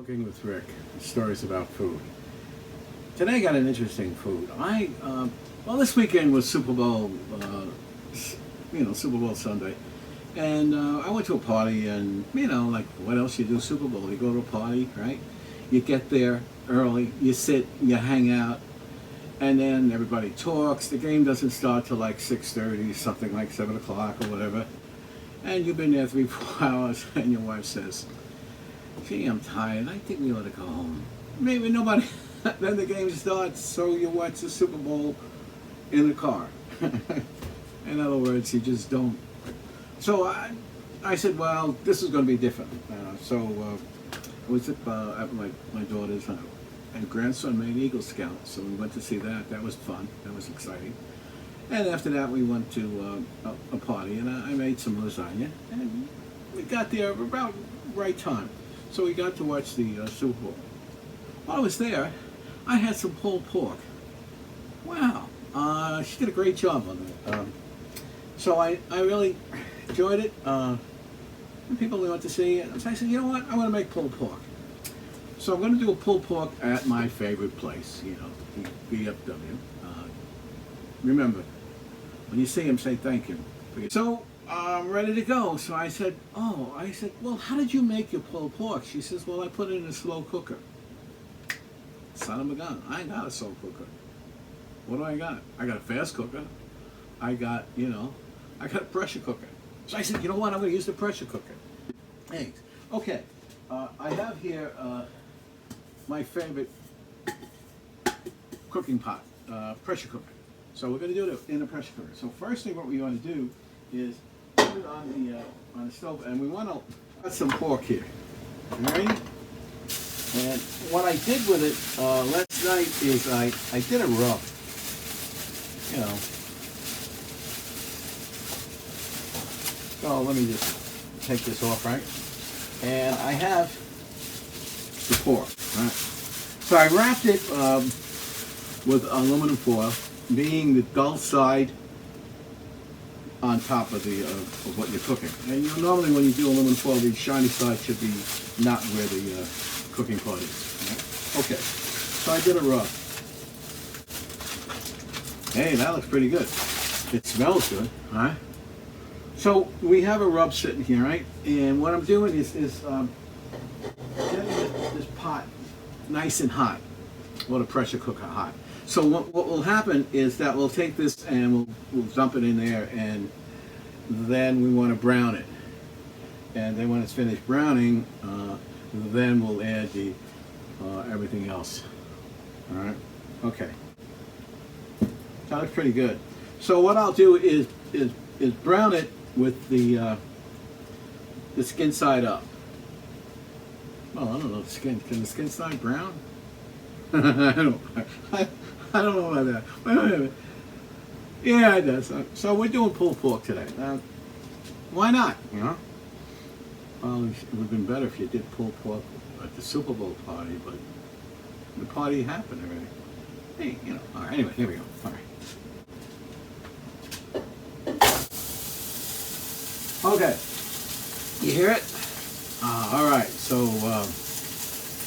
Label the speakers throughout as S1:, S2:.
S1: Cooking with Rick, stories about food. Today I got an interesting food. Well, this weekend was Super Bowl, Super Bowl Sunday. And I went to a party and, like what else you do Super Bowl? You go to a party, right? You get there early, you sit, you hang out, and then everybody talks. The game doesn't start till like 6:30, something like 7 o'clock or whatever. And you've been there 3-4 hours and your wife says, "Gee, I'm tired. I think we ought to go home." Maybe nobody. Then the game starts, so you watch the Super Bowl in the car. In other words, you just don't. So I said, well, this is going to be different. I was at my daughter's and grandson made Eagle Scout, so we went to see that. That was fun. That was exciting. And after that, we went to a party, and I made some lasagna, and we got there about right time. So we got to watch the Super Bowl. While I was there, I had some pulled pork. Wow, she did a great job on that. So I really enjoyed it. And people went to see it. So I said, you know what, I want to make pulled pork. So I'm going to do a pulled pork at my favorite place, the V.F.W. Remember, when you see him, say thank you. So I'm ready to go. So I said, well, how did you make your pulled pork? She says, well, I put it in a slow cooker. Son of a gun, I ain't got a slow cooker. What do I got? I got a fast cooker. I got a pressure cooker. So I said, you know what, I'm going to use the pressure cooker. Thanks. Okay, I have here my favorite cooking pot, pressure cooker. So we're going to do it in a pressure cooker. So first thing what we want to do is put it on the stove, and we want to put some pork here. All right? And what I did with it last night is I did a rub. So let me just take this off, right? And I have the pork, right? So I wrapped it with aluminum foil, being the dull side on top of of what you're cooking. And normally when you do aluminum foil, the shiny side should be not where the cooking part is. Right? Okay, so I did a rub. Hey, that looks pretty good. It smells good, all right? So we have a rub sitting here, right? And what I'm doing is getting this pot nice and hot, or the pressure cooker hot. So what will happen is that we'll take this and we'll dump it in there, and then we want to brown it. And then when it's finished browning, then we'll add the everything else. All right. Okay. That looks pretty good. So what I'll do is brown it with the skin side up. Well, I don't know, can the skin side brown? I don't know about that. Wait a minute. Yeah, it does. So we're doing pulled pork today. Why not? Well, it would have been better if you did pulled pork at the Super Bowl party, but the party happened already. Hey, all right, anyway, here we go. All right. Okay, you hear it? All right, so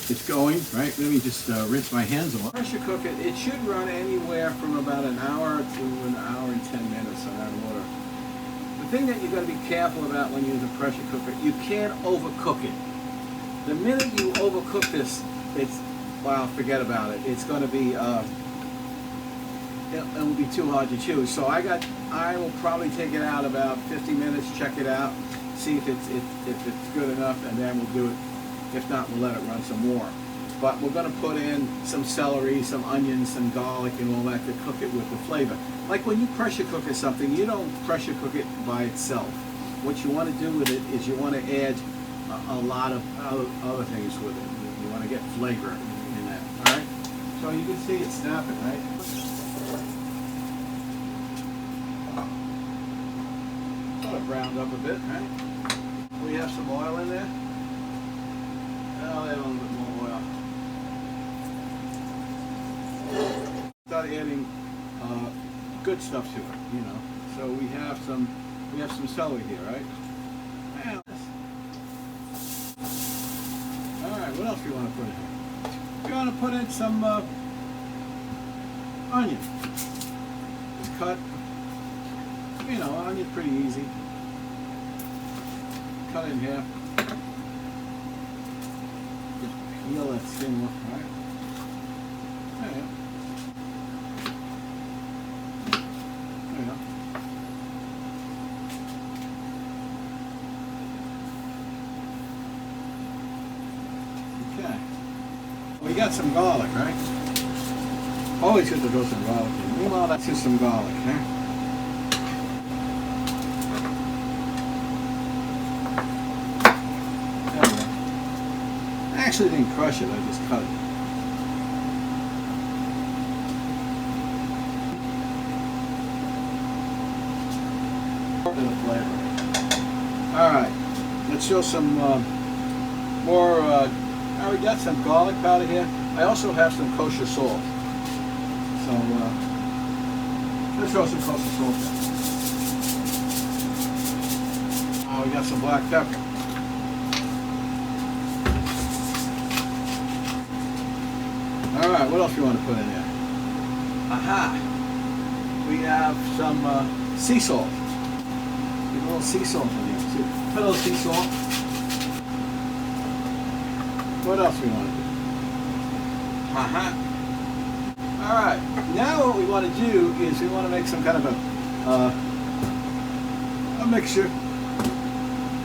S1: it's going, right? Let me just rinse my hands a while. Pressure cooker, it should run anywhere from about an hour to an hour and 10 minutes on that order. The thing that you've got to be careful about when you use a pressure cooker, you can't overcook it. The minute you overcook this, well, forget about it. It's going to be, it will be too hard to chew. So I will probably take it out about 50 minutes, check it out, see if it's good enough, and then we'll do it. If not, we'll let it run some more. But we're going to put in some celery, some onions, some garlic, and all that to cook it with the flavor. Like when you pressure cook something, you don't pressure cook it by itself. What you want to do with it is you want to add a lot of other things with it. You want to get flavor in that. All right. So you can see it snapping, right? Browned up a bit, right? We have some oil in there. I'll add a little bit more oil. Start adding good stuff to it, So we have some celery here, right? All right, what else do you want to put in? You want to put in some onion. Just cut, you know, onion's pretty easy. Cut it in half. Just peel that skin off, right? There you go. There you go. Okay. We got some garlic, right? Always good to throw some garlic in. Meanwhile, that's just some garlic, huh? There we go. I actually didn't crush it, I just cut it. Bit of flavor. Alright, let's show some more. I already got some garlic powder here. I also have some kosher salt. So, let's throw some kosher salt in. We got some black pepper. Alright, what else do you want to put in there? Aha! We have some sea salt. Get a little sea salt in there. So put a little sea salt. What else do we want to do? Aha! Alright, now what we want to do is we want to make some kind of a mixture,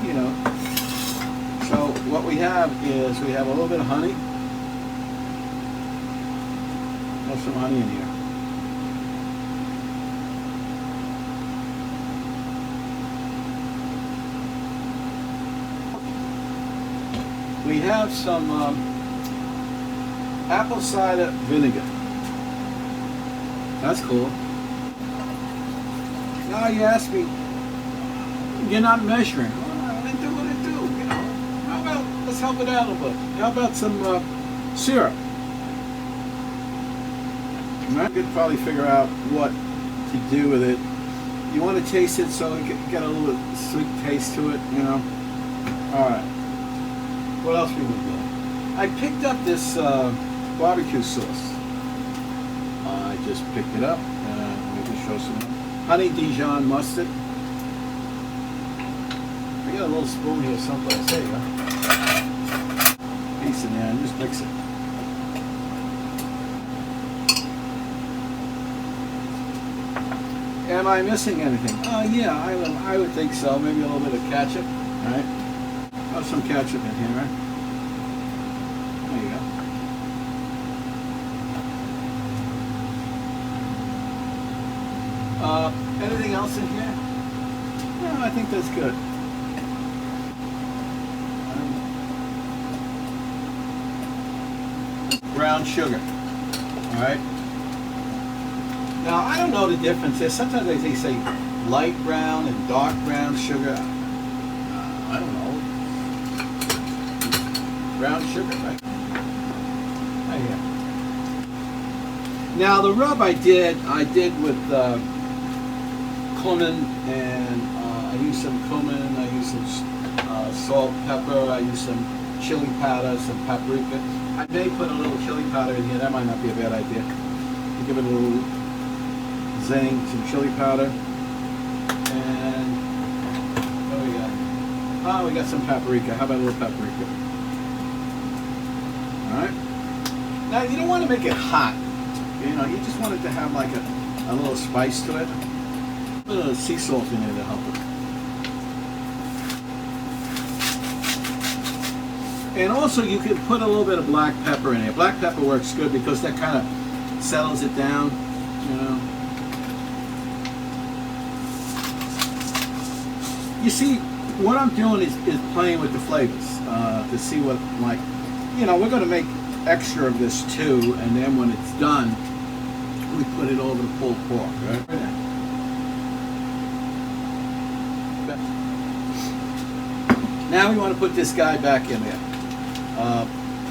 S1: you know. So what we have is we have a little bit of honey. There's some honey in here. We have some apple cider vinegar. That's cool. Now you ask me, you're not measuring. Well, I do what I do, you know. How about, let's help it out a little bit. How about some syrup? You could probably figure out what to do with it. You want to taste it so it can get a little sweet taste to it, you know. Alright. What else we would do? I picked up this barbecue sauce. I just picked it up. Let me just show some honey Dijon mustard. I got a little spoon here someplace. There you go. Piece in there and just mix it. Am I missing anything? Yeah, I would think so. Maybe a little bit of ketchup. All right. Have some ketchup in here, right? There you go. Anything else in here? No, I think that's good. Brown sugar. All right. Now, I don't know the difference. Sometimes they say light brown and dark brown sugar. I don't know. Brown sugar, right? Oh, yeah. Now, the rub I did with cumin, and I used some cumin, I used some salt, pepper, I used some chili powder, some paprika. I may put a little chili powder in here. That might not be a bad idea. To give it a little zing, some chili powder, and what do we got? Oh, we got some paprika. How about a little paprika? All right. Now you don't want to make it hot. You know, you just want it to have like a little spice to it. A little sea salt in there to help it. And also you can put a little bit of black pepper in there. Black pepper works good because that kind of settles it down, you know. You see, what I'm doing is playing with the flavors to see what, like, you know, we're going to make extra of this too, and then when it's done, we put it over the pulled pork, right? Now we want to put this guy back in there.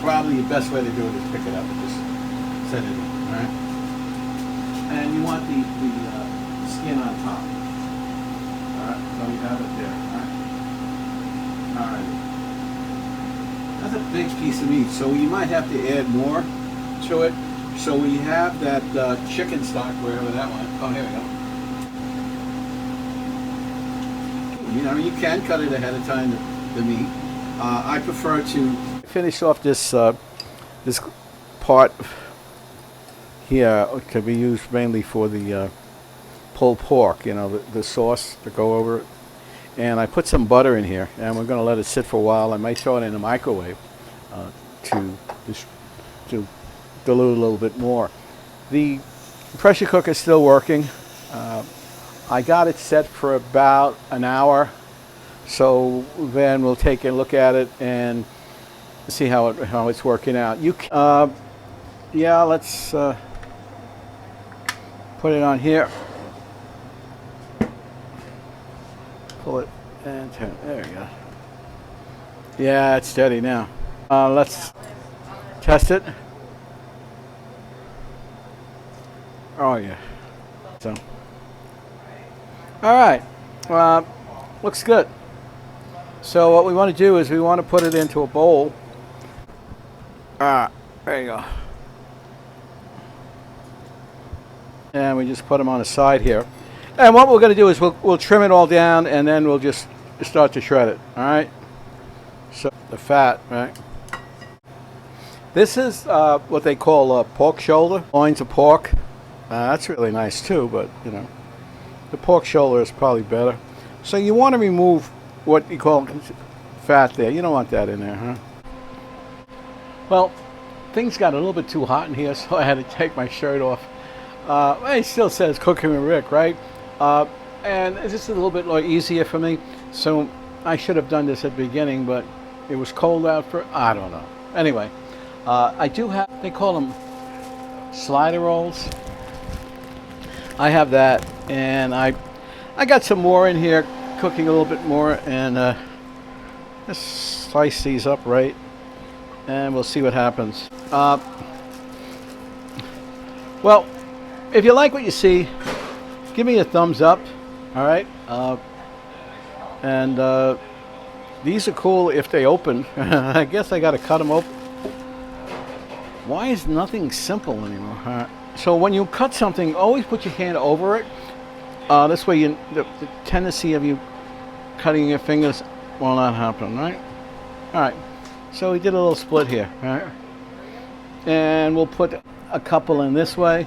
S1: Probably the best way to do it is pick it up and just set it in, all right? And you want the skin on top. All right, so you have it there, all right? All right. That's a big piece of meat, so you might have to add more to it. So we have that chicken stock, wherever that went. Oh, here we go. You know, you can cut it ahead of time, the meat. I prefer to finish off this this part here. It can be used mainly for the pulled pork, you know, the sauce to go over it. And I put some butter in here, and we're going to let it sit for a while. I might throw it in the microwave to dilute a little bit more. The pressure cooker is still working. I got it set for about an hour, so then we'll take a look at it and see how it's working out. Yeah, let's put it on here. Pull it and turn. There we go. Yeah, it's steady now. Let's test it. Oh yeah. So. All right. Looks good. So what we want to do is we want to put it into a bowl. There you go. And we just put them on the side here. And what we're going to do is we'll trim it all down, and then we'll just start to shred it. All right. So the fat, right? This is what they call pork shoulder, loins of pork. That's really nice too, but you know, the pork shoulder is probably better. So you want to remove what you call fat there. You don't want that in there, huh? Well, things got a little bit too hot in here, so I had to take my shirt off. It still says Cooking with Rick, right? And it's just a little bit easier for me. So I should have done this at the beginning, but it was cold out for, I don't know. Anyway, I do have, they call them slider rolls. I have that, and I got some more in here, cooking a little bit more, and just slice these up right, and we'll see what happens. Well, if you like what you see, give me a thumbs up, all right? And these are cool if they open. I guess I got to cut them open. Why is nothing simple anymore? So when you cut something, always put your hand over it. This way, the tendency of you cutting your fingers will not happen, right? All right. So we did a little split here, right? And we'll put a couple in this way.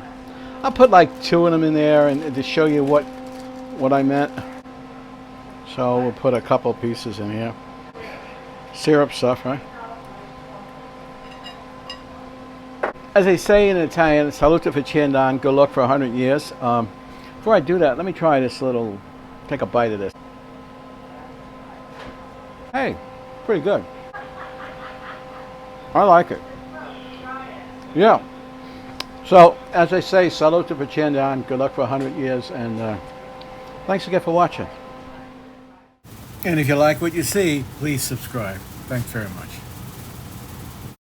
S1: I'll put like 2 of them in there, and to show you what I meant. So we'll put a couple pieces in here. Syrup stuff, right? As they say in Italian, salute facendo, good luck for 100 years. Before I do that, let me try this little, take a bite of this. Hey, pretty good. I like it. Yeah. So, as I say, salute facendo, good luck for 100 years, and thanks again for watching. And if you like what you see, please subscribe. Thanks very much.